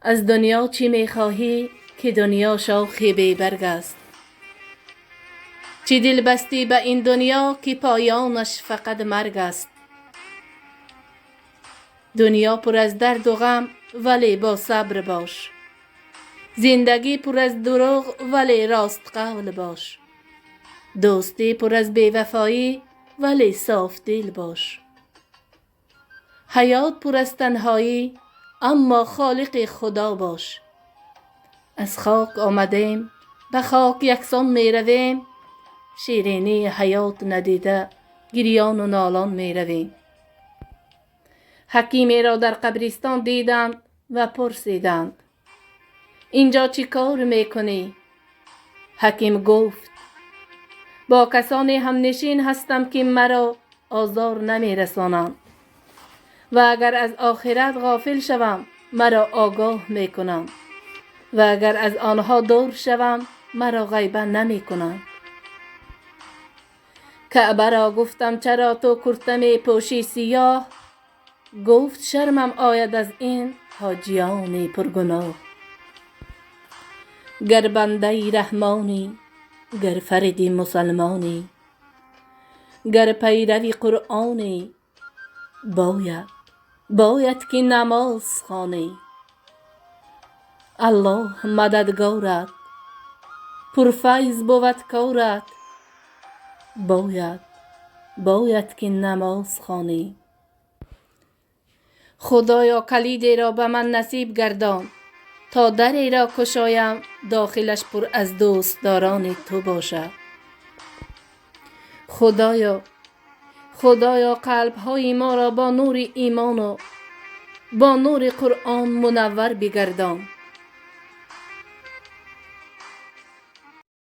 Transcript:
از دنیا چی میخواهی که دنیا شاخی بی برگ است؟ چی دل بستی به این دنیا که پایانش فقط مرگ است؟ دنیا پر از درد و غم ولی با صبر باش. زندگی پر از دروغ ولی راست قول باش. دوستی پر از بیوفایی ولی صاف دل باش. حیات پر از تنهایی اما خالق خدا باش. از خاک آمدیم به خاک یکسان می رویم. شیرینی حیات ندیده گریان و نالان می رویم. حکیمی را در قبرستان دیدند و پرسیدند اینجا چی کار می کنی؟ حکیم گفت با کسانی همنشین هستم که مرا آزار نمی رسانند و اگر از آخرت غافل شوم مرا آگاه می کنند و اگر از آنها دور شوم مرا غیبه نمی کنند. کعبه را گفتم چرا تو کرته می پوشی سیاه؟ گفت شرمم آید از این حاجیان پرگناه. گر بنده رحمانی، گر فردی مسلمانی، گر پیرو قرآنی، باید که نماز خوانی. الله مددگارت، پرفیض بود کارت، باید که نماز خوانی. خدایا کلیدی را به من نصیب گردان تا دری را گشایم داخلش پر از دوستداران تو باشد. خدایا قلب‌های ما را با نور ایمان و با نور قرآن منور بگردان